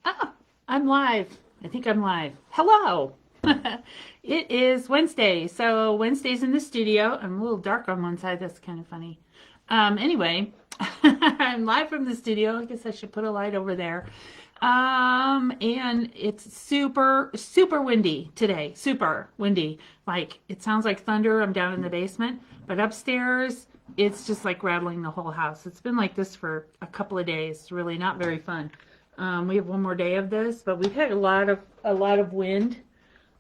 Ah, I'm live. I think I'm live. Hello. It is Wednesday, so Wednesday's in the studio. I'm a little dark on one side. That's kind of funny. Anyway, I'm live from the studio. I guess I should put a light over there. And it's super, super windy today. Super windy. Like, it sounds like thunder. I'm down in the basement, but upstairs, it's just like rattling the whole house. It's been like this for a couple of days. Really not very fun. We have one more day of this, but we've had a lot of wind.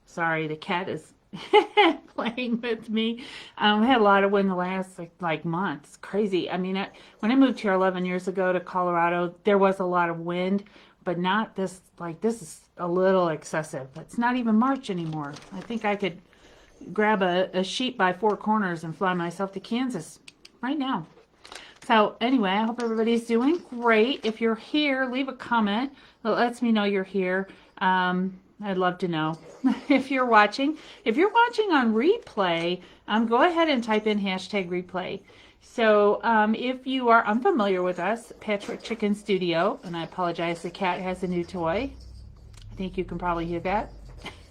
Sorry, the cat is playing with me. We had a lot of wind the last like month. It's crazy. I mean, when I moved here 11 years ago to Colorado, there was a lot of wind, but not this. Like this is a little excessive. It's not even March anymore. I think I could grab a sheep by four corners and fly myself to Kansas right now. So anyway, I hope everybody's doing great. If you're here, leave a comment that lets me know you're here. I'd love to know if you're watching. If you're watching on replay, go ahead and type in hashtag replay. So if you are unfamiliar with us, Patchwork Chicken Studio, and I apologize, the cat has a new toy. I think you can probably hear that.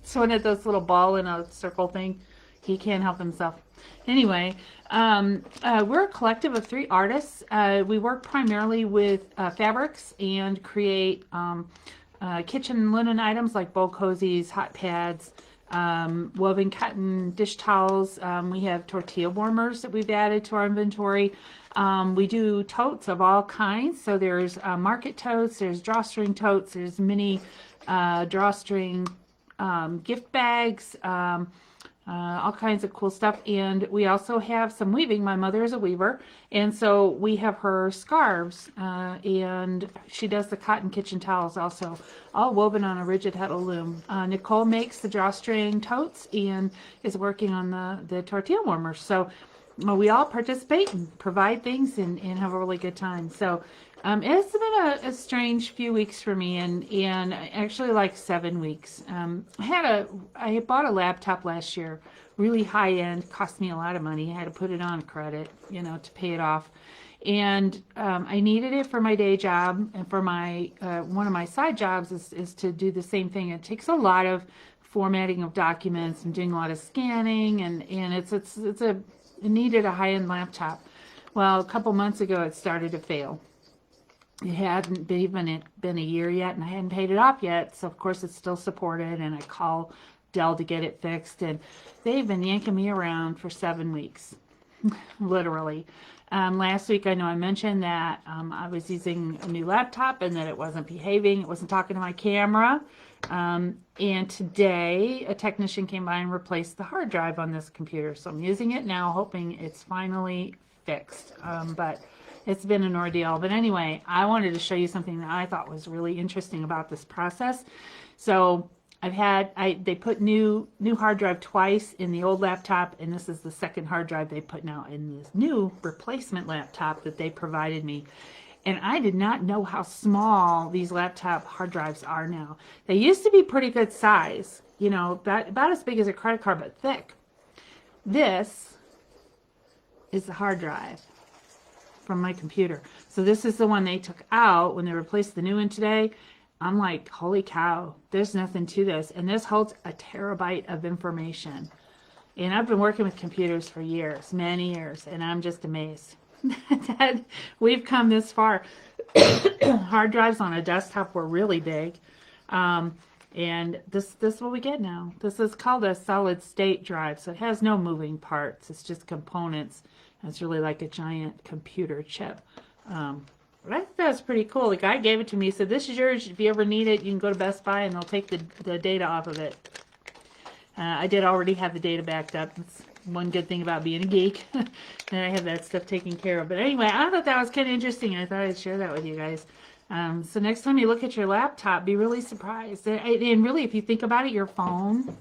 It's one of those little ball in a circle thing. He can't help himself. Anyway, we're a collective of 3 artists. We work primarily with fabrics and create kitchen linen items like bowl cozies, hot pads, woven cotton dish towels. We have tortilla warmers that we've added to our inventory. We do totes of all kinds. So there's market totes, there's drawstring totes, there's mini drawstring gift bags, all kinds of cool stuff. And we also have some weaving. My mother is a weaver, and so we have her scarves, and she does the cotton kitchen towels also, all woven on a rigid heddle loom. Nicole makes the drawstring totes and is working on the tortilla warmers. So we all participate and provide things and have a really good time. So it's been a strange few weeks for me, and actually like 7 weeks. I bought a laptop last year, really high end, cost me a lot of money. I had to put it on credit, to pay it off. And I needed it for my day job, and for my one of my side jobs is to do the same thing. It takes a lot of formatting of documents and doing a lot of scanning, and it needed a high-end laptop. Well, a couple months ago, it started to fail. It hadn't been a year yet, and I hadn't paid it off yet. So of course it's still supported, and I call Dell to get it fixed, and they've been yanking me around for 7 weeks, literally. Last week, I know I mentioned that I was using a new laptop and that it wasn't behaving. It wasn't talking to my camera. And today, a technician came by and replaced the hard drive on this computer. So I'm using it now, hoping it's finally fixed. But it's been an ordeal. But anyway, I wanted to show you something that I thought was really interesting about this process. So they put new hard drive twice in the old laptop, and this is the second hard drive they put now in this new replacement laptop that they provided me. And I did not know how small these laptop hard drives are now. They used to be pretty good size, about as big as a credit card, but thick. This is the hard drive from my computer. So this is the one they took out when they replaced the new one today. I'm like, holy cow, there's nothing to this. And this holds a terabyte of information. And I've been working with computers for years, many years, and I'm just amazed that we've come this far. Hard drives on a desktop were really big. And this is what we get now. This is called a solid state drive. So it has no moving parts. It's just components. It's really like a giant computer chip. But I think that's pretty cool. The guy gave it to me. He said, this is yours. If you ever need it, you can go to Best Buy and they'll take the data off of it. I did already have the data backed up. That's one good thing about being a geek. And I have that stuff taken care of. But anyway, I thought that was kind of interesting. I thought I'd share that with you guys. So next time you look at your laptop, be really surprised. And really, if you think about it, your phone,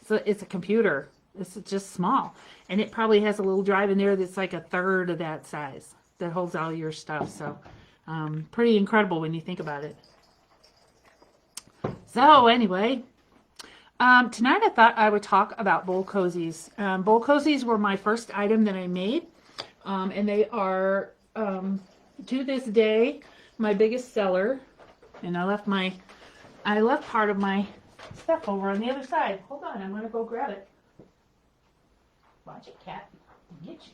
it's a computer. It's just small. And it probably has a little drive in there that's like a third of that size that holds all your stuff. So pretty incredible when you think about it. So anyway, Tonight I thought I would talk about bowl cozies. Bowl cozies were my first item that I made, and they are, to this day, my biggest seller. And I left part of my stuff over on the other side. Hold on, I'm gonna go grab it. Watch it, cat. I'll get you.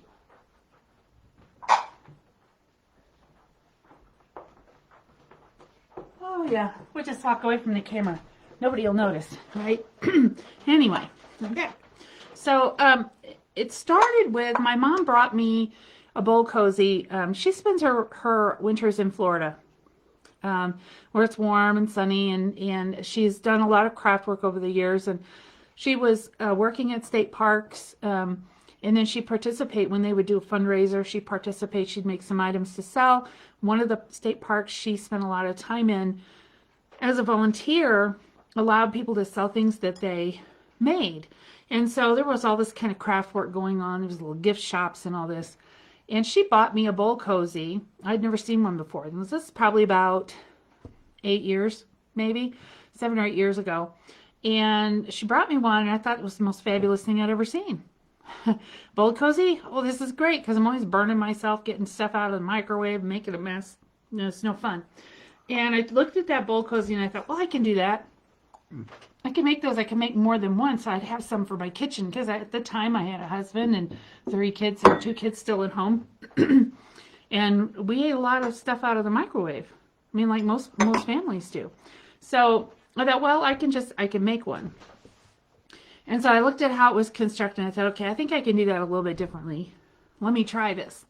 Oh yeah, we'll just walk away from the camera. Nobody will notice, right? Anyway, okay. So it started with my mom brought me a bowl cozy. She spends her winters in Florida, where it's warm and sunny, and she's done a lot of craft work over the years. And she was working at state parks, and then she participate when they would do a fundraiser. She'd make some items to sell. One of the state parks she spent a lot of time in as a volunteer allowed people to sell things that they made. And so there was all this kind of craft work going on. There was little gift shops and all this. And she bought me a bowl cozy. I'd never seen one before. This is probably about 8 years, maybe 7 or 8 years ago. And she brought me one, and I thought it was the most fabulous thing I'd ever seen. Bowl cozy? Oh, this is great, because I'm always burning myself, getting stuff out of the microwave, making a mess. No, it's no fun. And I looked at that bowl cozy, and I thought, well, I can do that. I can make those. I can make more than one, so I'd have some for my kitchen, because at the time I had a husband and 3 kids, or 2 kids still at home. And we ate a lot of stuff out of the microwave. I mean, like most families do. So I thought, well, I can make one. And so I looked at how it was constructed, and I thought, okay, I think I can do that a little bit differently. Let me try this.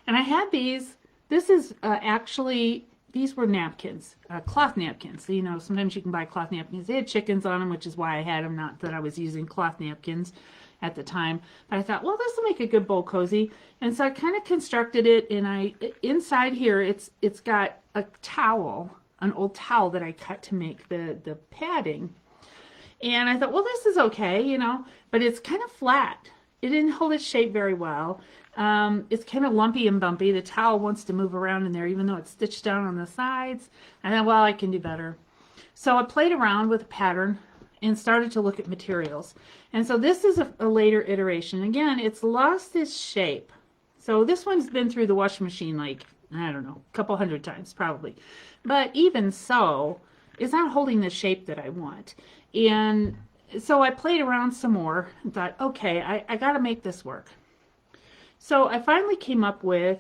And I had these. This is actually, these were napkins, cloth napkins. So, you know, sometimes you can buy cloth napkins. They had chickens on them, which is why I had them, not that I was using cloth napkins at the time. But I thought, well, this will make a good bowl cozy. And so I kind of constructed it, and inside here, it's got a towel, an old towel that I cut to make the padding. And I thought, well, this is okay, you know, but it's kind of flat. It didn't hold its shape very well. It's kind of lumpy and bumpy. The towel wants to move around in there, even though it's stitched down on the sides. And I thought, well, I can do better. So I played around with a pattern and started to look at materials. And so this is a later iteration. Again, it's lost its shape. So this one's been through the washing machine like, I don't know, a couple hundred times probably. But even so, it's not holding the shape that I want. And so I played around some more and thought, okay, I got to make this work. So I finally came up with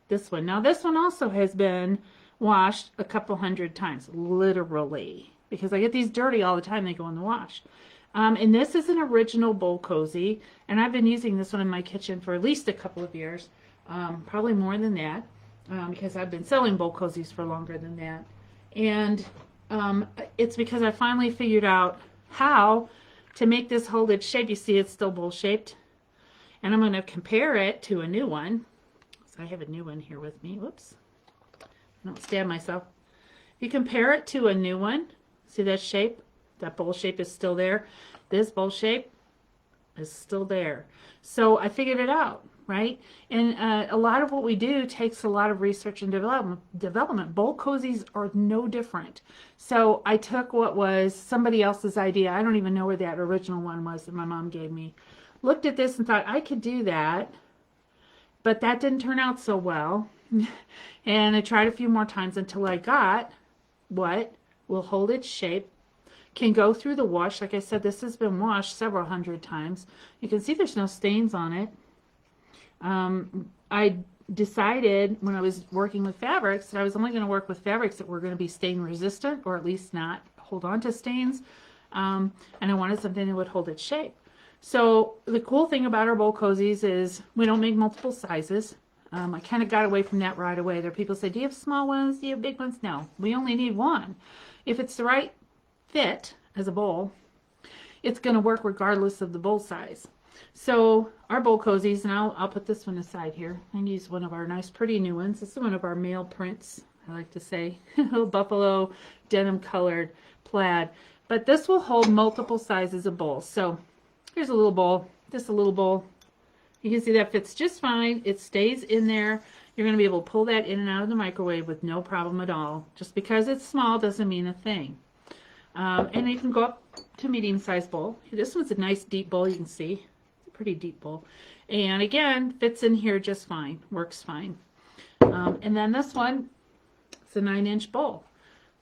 this one. Now this one also has been washed a couple hundred times, literally, because I get these dirty all the time. They go in the wash. And this is an original bowl cozy, and I've been using this one in my kitchen for at least a couple of years, probably more than that, because I've been selling bowl cozies for longer than that. And it's because I finally figured out how to make this hold its shape. You see it's still bowl shaped. And I'm going to compare it to a new one. So I have a new one here with me. Whoops. I don't stab myself. You compare it to a new one. See that shape? That bowl shape is still there. This bowl shape is still there. So I figured it out, right? And a lot of what we do takes a lot of research and development. Bowl cozies are no different. So I took what was somebody else's idea. I don't even know where that original one was that my mom gave me. Looked at this and thought I could do that, but that didn't turn out so well. And I tried a few more times until I got what will hold its shape, can go through the wash. Like I said, this has been washed several hundred times. You can see there's no stains on it. I decided when I was working with fabrics that I was only going to work with fabrics that were going to be stain resistant, or at least not hold on to stains. And I wanted something that would hold its shape. So the cool thing about our bowl cozies is we don't make multiple sizes. I kind of got away from that right away. There are people say, do you have small ones? Do you have big ones? No, we only need one. If it's the right fit as a bowl, it's going to work regardless of the bowl size. So our bowl cozies, and I'll put this one aside here and use one of our nice pretty new ones. This is one of our male prints, I like to say. Little buffalo denim colored plaid. But this will hold multiple sizes of bowls. So here's a little bowl, just a little bowl. You can see that fits just fine. It stays in there. You're going to be able to pull that in and out of the microwave with no problem at all. Just because it's small doesn't mean a thing. And you can go up to medium-sized bowl. This one's a nice deep bowl, you can see. It's a pretty deep bowl. And again, fits in here just fine, works fine. And then this one, it's a 9-inch bowl.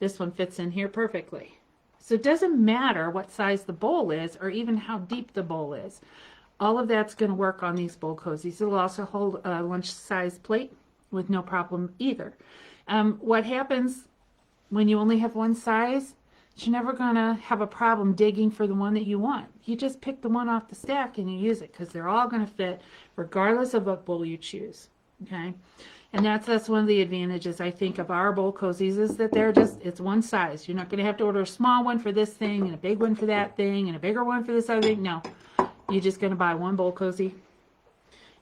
This one fits in here perfectly. So it doesn't matter what size the bowl is or even how deep the bowl is. All of that's going to work on these bowl cozies. It'll also hold a lunch-size plate with no problem either. What happens when you only have one size, you're never going to have a problem digging for the one that you want. You just pick the one off the stack and you use it because they're all going to fit regardless of what bowl you choose. Okay, and that's one of the advantages I think of our bowl cozies is that it's one size. You're not going to have to order a small one for this thing and a big one for that thing and a bigger one for this other thing. No, you're just going to buy one bowl cozy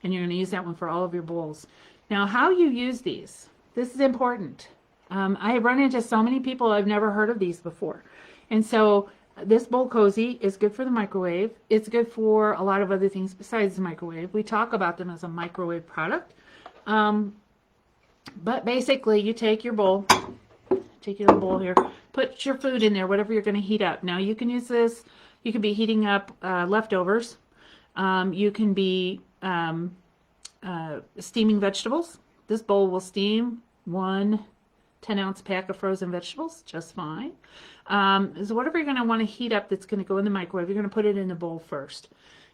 and you're going to use that one for all of your bowls. Now, how you use these, this is important. I have run into so many people I've never heard of these before. And so this bowl cozy is good for the microwave. It's good for a lot of other things besides the microwave. We talk about them as a microwave product. But basically you take your bowl, take your little bowl here, put your food in there, whatever you're going to heat up. Now you can use this, you can be heating up leftovers. You can be steaming vegetables. This bowl will steam 1 10-ounce pack of frozen vegetables just fine. So whatever you're going to want to heat up that's going to go in the microwave, you're going to put it in the bowl first.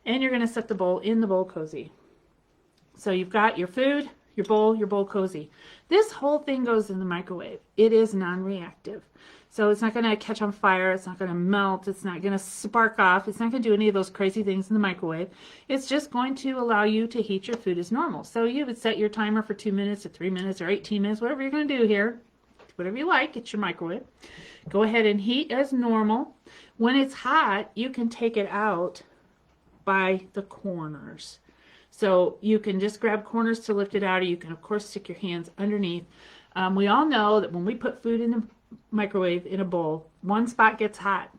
And you're going to set the bowl in the bowl cozy. So you've got your food, your bowl cozy. This whole thing goes in the microwave. It is non-reactive. So it's not going to catch on fire. It's not going to melt. It's not going to spark off. It's not going to do any of those crazy things in the microwave. It's just going to allow you to heat your food as normal. So you would set your timer for 2 minutes or 3 minutes or 18 minutes, whatever you're going to do here. Whatever you like, it's your microwave. Go ahead and heat as normal. When it's hot, you can take it out by the corners. So you can just grab corners to lift it out, or you can, of course, stick your hands underneath. We all know that when we put food in the microwave in a bowl, one spot gets hot.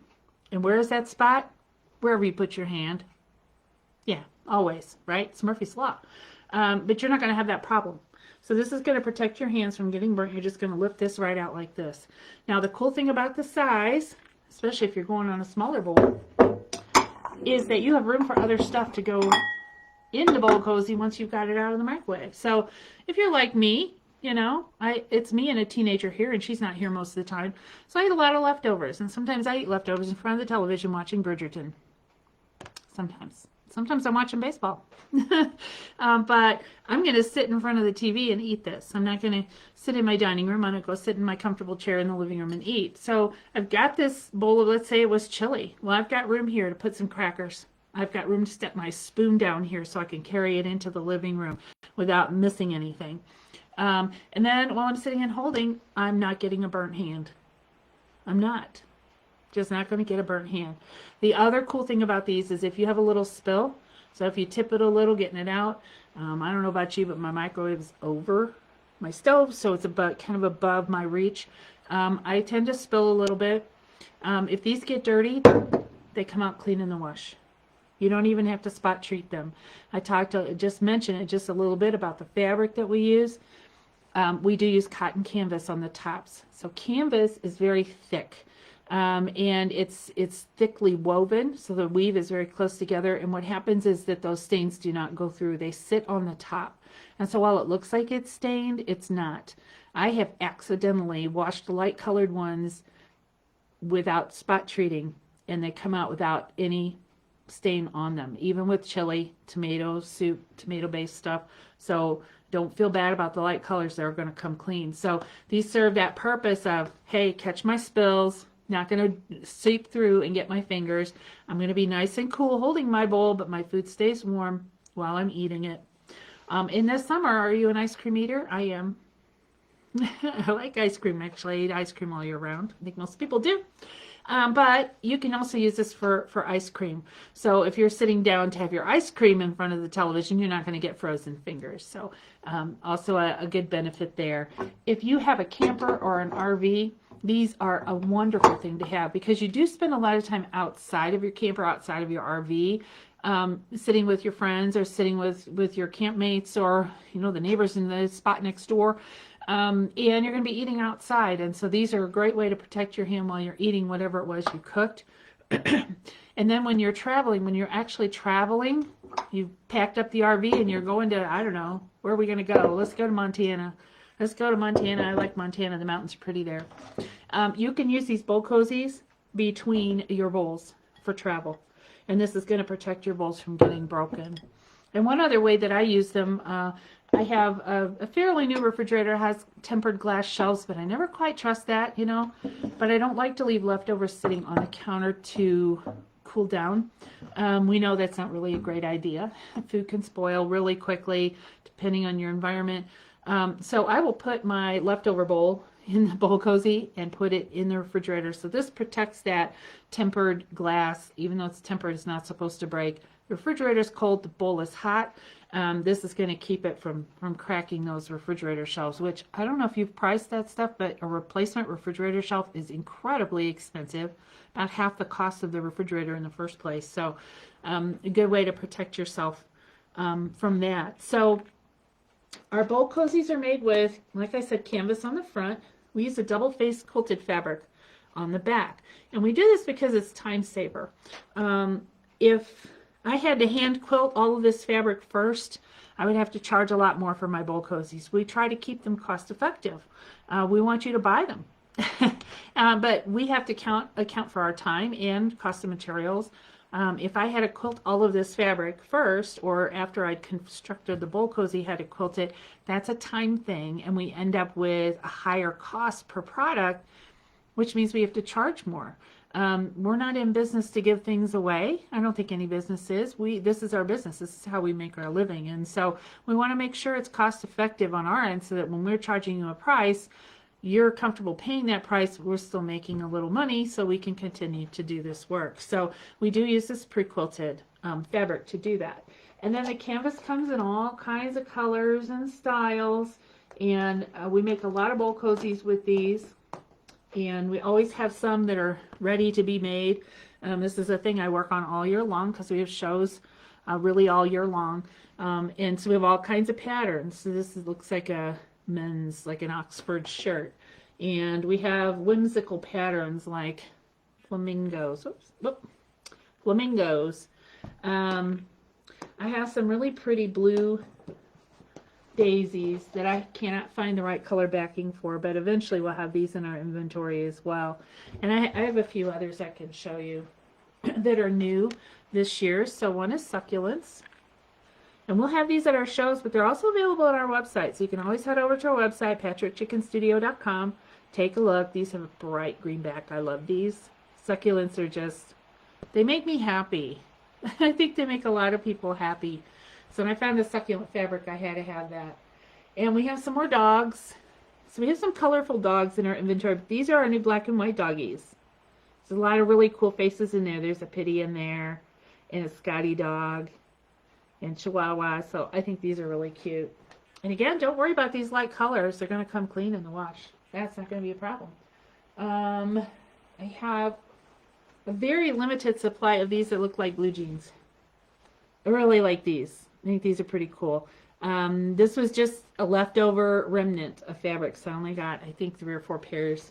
And where is that spot? Wherever you put your hand. Yeah, always, right? It's Murphy's Law. But you're not going to have that problem. So this is going to protect your hands from getting burnt. You're just going to lift this right out like this. Now the cool thing about the size, especially if you're going on a smaller bowl, is that you have room for other stuff to go in the bowl cozy once you've got it out of the microwave. So if you're like me, you know, it's me and a teenager here, and she's not here most of the time. So I eat a lot of leftovers, and sometimes I eat leftovers in front of the television watching Bridgerton. Sometimes I'm watching baseball. But I'm going to sit in front of the TV and eat this. I'm not going to sit in my dining room. I'm going to go sit in my comfortable chair in the living room and eat. So I've got this bowl of, let's say it was chili. Well, I've got room here to put some crackers. I've got room to step my spoon down here so I can carry it into the living room without missing anything. And then while I'm sitting and holding, I'm not getting a burnt hand. I'm not. Just not going to get a burnt hand. The other cool thing about these is if you have a little spill, so if you tip it a little, getting it out, I don't know about you, but my microwave is over my stove, so it's about kind of above my reach. I tend to spill a little bit. If these get dirty, they come out clean in the wash. You don't even have to spot treat them. I just mentioned it just a little bit about the fabric that we use. We do use cotton canvas on the tops. So canvas is very thick. And it's thickly woven, so the weave is very close together, and what happens is that those stains do not go through. They sit on the top, and so while it looks like it's stained, it's not. I have accidentally washed light colored ones without spot treating, and they come out without any stain on them, even with chili, tomato soup, tomato based stuff. So don't feel bad about the light colors. They're going to come clean. So these serve that purpose of, hey, catch my spills. Not going to seep through and get my fingers. I'm going to be nice and cool holding my bowl, but my food stays warm while I'm eating it. In the summer, are you an ice cream eater? I am. I like ice cream, actually. I eat ice cream all year round. I think most people do. But you can also use this for ice cream. So if you're sitting down to have your ice cream in front of the television, you're not going to get frozen fingers. So also a good benefit there. If you have a camper or an RV, these are a wonderful thing to have because you do spend a lot of time outside of your camper, outside of your RV, sitting with your friends or sitting with your campmates or, you know, the neighbors in the spot next door. And you're going to be eating outside. And so these are a great way to protect your hand while you're eating whatever it was you cooked. And then when you're traveling, when you're actually traveling, you've packed up the RV and you're going to, I don't know, where are we going to go? Let's go to Montana. Let's go to Montana. I like Montana. The mountains are pretty there. You can use these bowl cozies between your bowls for travel. And this is going to protect your bowls from getting broken. And one other way that I use them, I have a fairly new refrigerator, has tempered glass shelves, but I never quite trust that, you know. But I don't like to leave leftovers sitting on the counter to cool down. We know that's not really a great idea. Food can spoil really quickly depending on your environment. So I will put my leftover bowl in the bowl cozy and put it in the refrigerator. So this protects that tempered glass. Even though it's tempered, it's not supposed to break. The refrigerator is cold, the bowl is hot. This is going to keep it from cracking those refrigerator shelves, which I don't know if you've priced that stuff, but a replacement refrigerator shelf is incredibly expensive, about half the cost of the refrigerator in the first place. So a good way to protect yourself from that. So our bowl cozies are made with, like I said, canvas on the front. We use a double-faced quilted fabric on the back. And we do this because it's time saver. If I had to hand quilt all of this fabric first, I would have to charge a lot more for my bowl cozies. We try to keep them cost effective. We want you to buy them. But we have to account for our time and cost of materials. If I had to quilt all of this fabric first, or after I'd constructed the bowl cozy, had to quilt it, that's a time thing, and we end up with a higher cost per product, which means we have to charge more. We're not in business to give things away. I don't think any business is. This is our business. This is how we make our living. And so we want to make sure it's cost effective on our end so that when we're charging you a price, you're comfortable paying that price. We're still making a little money so we can continue to do this work. So we do use this pre-quilted fabric to do that. And then the canvas comes in all kinds of colors and styles. And we make a lot of bowl cozies with these. And we always have some that are ready to be made. This is a thing I work on all year long because we have shows really all year long. And so we have all kinds of patterns. So this looks like a men's, like an Oxford shirt. And we have whimsical patterns like flamingos. Oops, whoop, flamingos. I have some really pretty blue daisies that I cannot find the right color backing for, but eventually we'll have these in our inventory as well. And I have a few others I can show you that are new this year. So one is succulents. And we'll have these at our shows, but they're also available on our website. So you can always head over to our website, patrickchickenstudio.com. Take a look. These have a bright green back. I love these. Succulents are just, they make me happy. I think they make a lot of people happy. So when I found the succulent fabric, I had to have that. And we have some more dogs. So we have some colorful dogs in our inventory. But these are our new black and white doggies. There's a lot of really cool faces in there. There's a Pitty in there, and a Scotty dog, and Chihuahua. So I think these are really cute. And again, don't worry about these light colors. They're going to come clean in the wash. That's not going to be a problem. I have a very limited supply of these that look like blue jeans. I really like these. I think these are pretty cool. This was just a leftover remnant of fabric, so I only got, I think, 3 or 4 pairs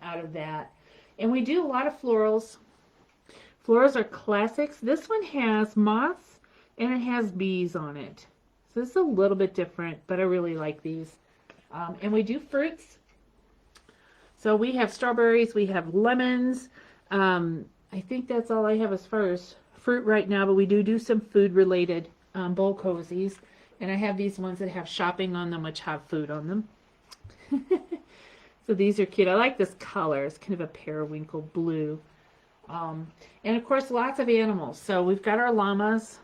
out of that. And we do a lot of florals. Florals are classics. This one has moths and it has bees on it. So this is a little bit different, but I really like these. And we do fruits. So we have strawberries, we have lemons. I think that's all I have as far as fruit right now, but we do some food related bowl cozies. And I have these ones that have shopping on them, which have food on them. So these are cute. I like this color. It's kind of a periwinkle blue. And of course, lots of animals. So we've got our llamas,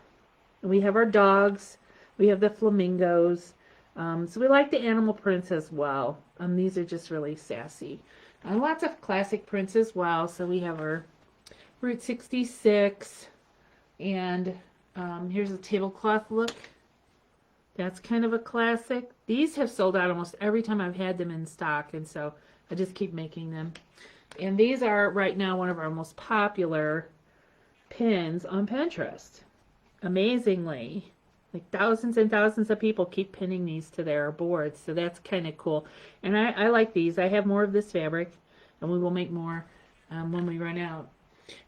and we have our dogs, we have the flamingos. So we like the animal prints as well. These are just really sassy. And lots of classic prints as well. So we have our Route 66, and here's a tablecloth look. That's kind of a classic. These have sold out almost every time I've had them in stock, and so I just keep making them. And these are right now one of our most popular pins on Pinterest. Amazingly, Like thousands and thousands of people keep pinning these to their boards, so that's kind of cool. And I like these. I have more of this fabric, and we will make more when we run out.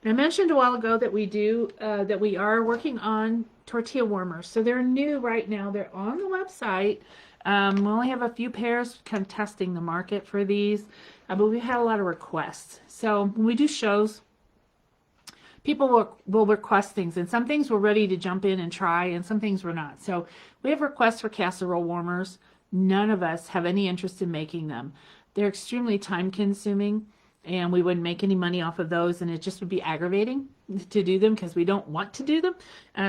And I mentioned a while ago that we are working on tortilla warmers. So they're new right now. They're on the website. We only have a few pairs, kind of testing the market for these, but we had a lot of requests. So when we do shows, people will request things, and some things we're ready to jump in and try, and some things we're not. So we have requests for casserole warmers. None of us have any interest in making them. They're extremely time consuming, and we wouldn't make any money off of those, and it just would be aggravating to do them because we don't want to do them.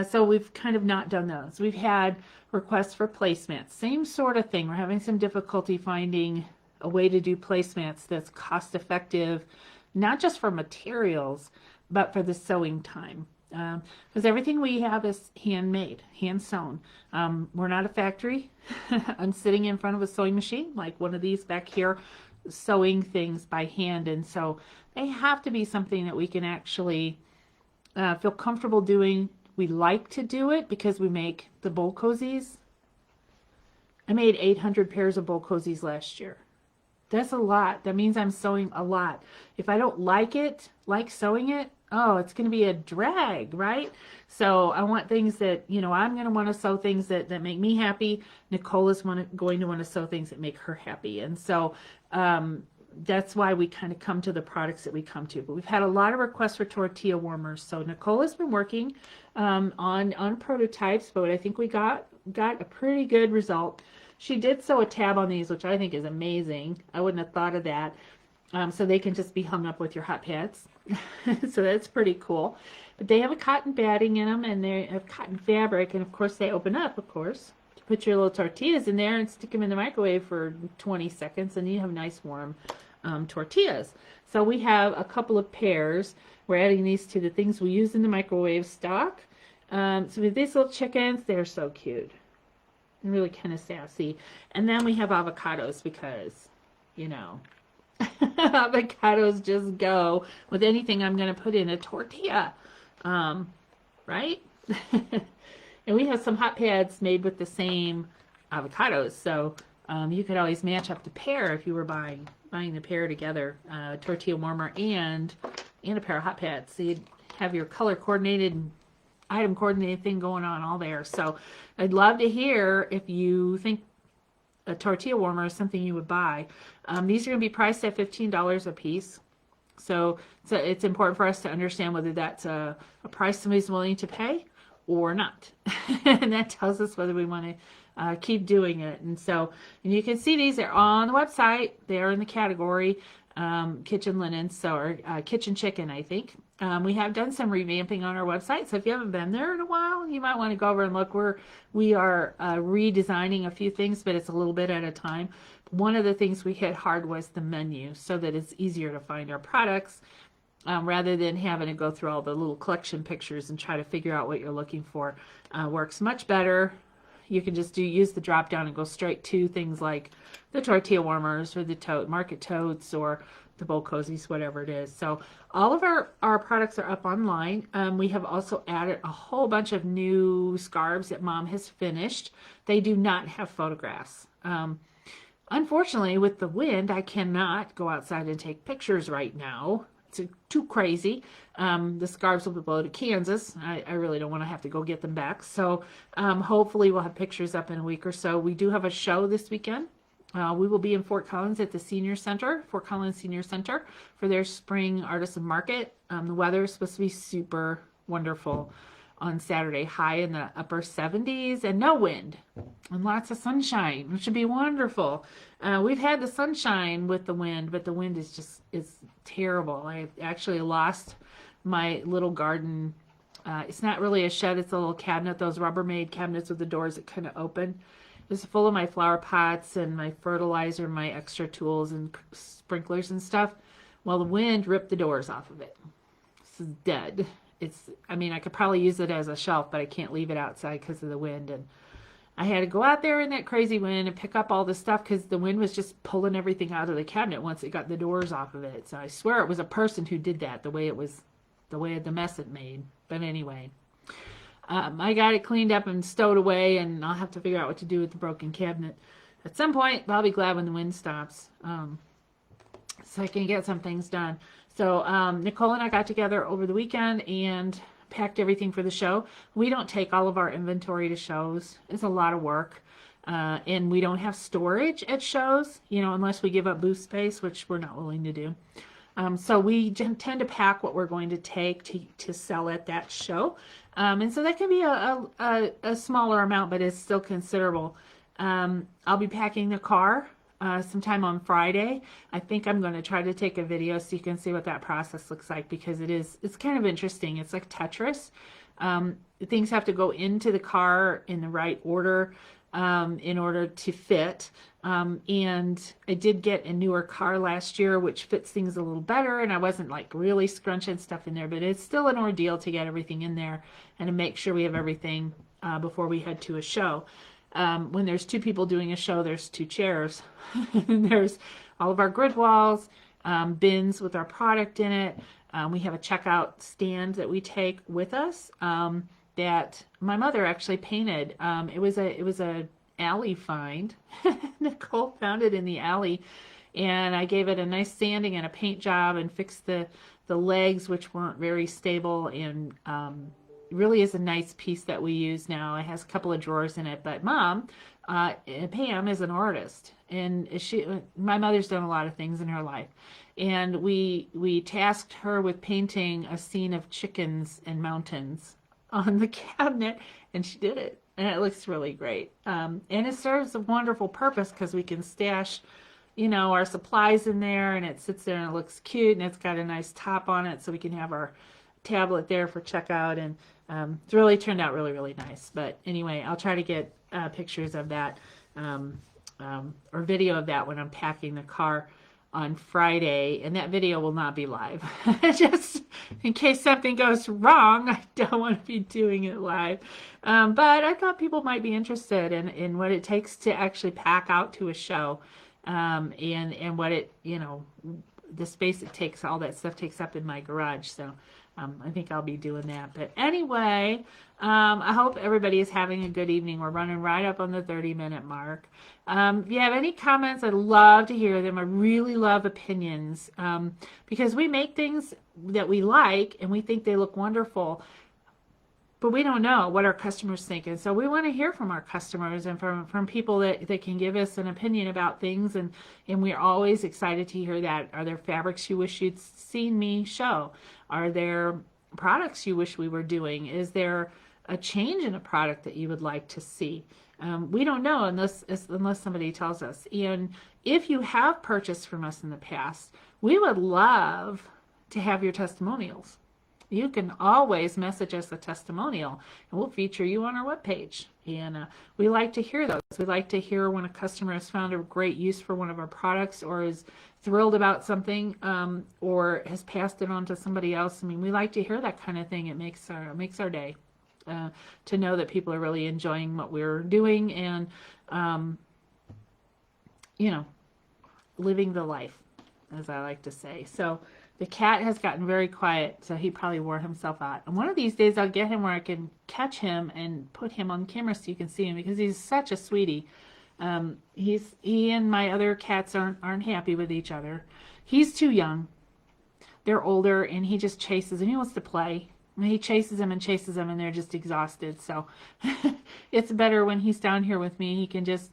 So we've kind of not done those. We've had requests for placemats. Same sort of thing. We're having some difficulty finding a way to do placemats that's cost effective, not just for materials, but for the sewing time. Because everything we have is handmade, hand sewn. We're not a factory. I'm sitting in front of a sewing machine, like one of these back here, sewing things by hand, and so they have to be something that we can actually feel comfortable doing. We like to do it because we make the bowl cozies. I made 800 pairs of bowl cozies last year. That's a lot. That means I'm sewing a lot. If I don't like sewing it, oh, it's going to be a drag, right? So I want things that, I'm going to want to sew things that make me happy. Nicole is going to want to sew things that make her happy. And so that's why we kind of come to the products that we come to. But we've had a lot of requests for tortilla warmers. So Nicole has been working on prototypes, but I think we got a pretty good result. She did sew a tab on these, which I think is amazing. I wouldn't have thought of that. So they can just be hung up with your hot pads. So that's pretty cool. But they have a cotton batting in them, and they have cotton fabric, and of course they open up, of course, to put your little tortillas in there and stick them in the microwave for 20 seconds, and you have nice warm tortillas. So we have a couple of pairs. We're adding these to the things we use in the microwave stock. So with these little chickens, they're so cute. Really kind of sassy. And then we have avocados because, avocados just go with anything I'm going to put in a tortilla, right? And we have some hot pads made with the same avocados, so you could always match up the pair if you were buying the pair together, tortilla warmer and a pair of hot pads. So you'd have your color coordinated, item coordinated thing going on all there. So I'd love to hear if you think a tortilla warmer is something you would buy. These are going to be priced at $15 a piece. So it's important for us to understand whether that's a price somebody's willing to pay or not. And that tells us whether we want to keep doing it. And you can see these are on the website. They're in the category kitchen linen, or kitchen chicken, I think. We have done some revamping on our website, so if you haven't been there in a while, you might want to go over and look. We are redesigning a few things, but it's a little bit at a time. One of the things we hit hard was the menu, so that it's easier to find our products rather than having to go through all the little collection pictures and try to figure out what you're looking for. Works much better. You can just use the drop down and go straight to things like the tortilla warmers or the market totes or the bowl cozies, whatever it is. So all of our products are up online. We have also added a whole bunch of new scarves that Mom has finished. They do not have photographs. Unfortunately, with the wind, I cannot go outside and take pictures right now. It's too crazy. The scarves will be blown to Kansas. I really don't want to have to go get them back. So hopefully we'll have pictures up in a week or so. We do have a show this weekend. We will be in Fort Collins at the Fort Collins Senior Center for their spring artisan market. The weather is supposed to be super wonderful on Saturday, high in the upper 70s and no wind and lots of sunshine, which should be wonderful. We've had the sunshine with the wind, but the wind is terrible. I actually lost my little garden. It's not really a shed, it's a little cabinet, those Rubbermaid cabinets with the doors that kind of open. It's full of my flower pots and my fertilizer, my extra tools and sprinklers and stuff. Well, the wind ripped the doors off of it. This is dead. I could probably use it as a shelf, but I can't leave it outside because of the wind. And I had to go out there in that crazy wind and pick up all this stuff because the wind was just pulling everything out of the cabinet once it got the doors off of it. So I swear it was a person who did that, the way the mess it made. But anyway. I got it cleaned up and stowed away, and I'll have to figure out what to do with the broken cabinet at some point, but I'll be glad when the wind stops, so I can get some things done. So Nicole and I got together over the weekend and packed everything for the show. We don't take all of our inventory to shows. It's a lot of work. And we don't have storage at shows, unless we give up booth space, which we're not willing to do. So we tend to pack what we're going to take to sell at that show. And so that can be a smaller amount, but it's still considerable. I'll be packing the car sometime on Friday. I think I'm going to try to take a video so you can see what that process looks like, because it's kind of interesting. It's like Tetris. Things have to go into the car in the right order in order to fit. And I did get a newer car last year, which fits things a little better, and I wasn't like really scrunching stuff in there, but it's still an ordeal to get everything in there and to make sure we have everything before we head to a show. When there's 2 people doing a show, there's 2 chairs. And there's all of our grid walls, bins with our product in it. We have a checkout stand that we take with us that my mother actually painted. It was a alley find. Nicole found it in the alley, and I gave it a nice sanding and a paint job and fixed the legs, which weren't very stable, and really is a nice piece that we use now. It has a couple of drawers in it, but Mom, Pam, is an artist, and my mother's done a lot of things in her life, and we tasked her with painting a scene of chickens and mountains on the cabinet, and she did it, and it looks really great. And it serves a wonderful purpose because we can stash our supplies in there, and it sits there and it looks cute, and it's got a nice top on it, so we can have our tablet there for checkout, and it's really turned out really, really nice. But anyway, I'll try to get pictures of that or video of that when I'm packing the car on Friday, and that video will not be live. Just in case something goes wrong, I don't want to be doing it live. But I thought people might be interested in what it takes to actually pack out to a show, and what it, the space it takes, all that stuff takes up in my garage. So I think I'll be doing that. But anyway, I hope everybody is having a good evening. We're running right up on the 30-minute mark. If you have any comments, I'd love to hear them. I really love opinions, because we make things that we like and we think they look wonderful, but we don't know what our customers think. And so we want to hear from our customers and from people that can give us an opinion about things. And we're always excited to hear that. Are there fabrics you wish you'd seen me show? Are there products you wish we were doing? Is there a change in a product that you would like to see? We don't know unless somebody tells us. And if you have purchased from us in the past, we would love to have your testimonials. You can always message us a testimonial, and we'll feature you on our webpage. And we like to hear those. We like to hear when a customer has found a great use for one of our products, or is thrilled about something, or has passed it on to somebody else. I mean, we like to hear that kind of thing. It makes our day to know that people are really enjoying what we're doing and, living the life, as I like to say. So the cat has gotten very quiet, so he probably wore himself out. And one of these days I'll get him where I can catch him and put him on camera so you can see him, because he's such a sweetie. He and my other cats aren't happy with each other. He's too young. They're older, and he just chases them. He wants to play. I mean, he chases them, and they're just exhausted. So it's better when he's down here with me. He can just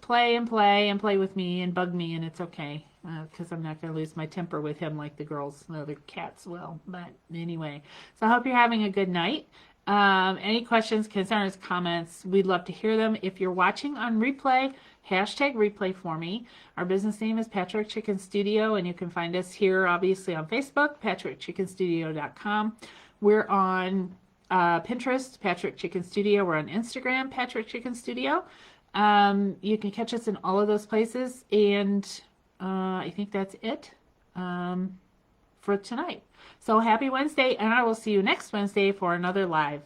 play with me and bug me, and it's okay, because I'm not going to lose my temper with him like the other cats will. But anyway, so I hope you're having a good night. Any questions, concerns, comments, we'd love to hear them. If you're watching on replay, hashtag replay for me. Our business name is Patchwork Chicken Studio, and you can find us here, obviously, on Facebook, patchworkchickenstudio.com. We're on Pinterest, Patchwork Chicken Studio. We're on Instagram, Patchwork Chicken Studio. You can catch us in all of those places, and I think that's it for tonight. So happy Wednesday, and I will see you next Wednesday for another live.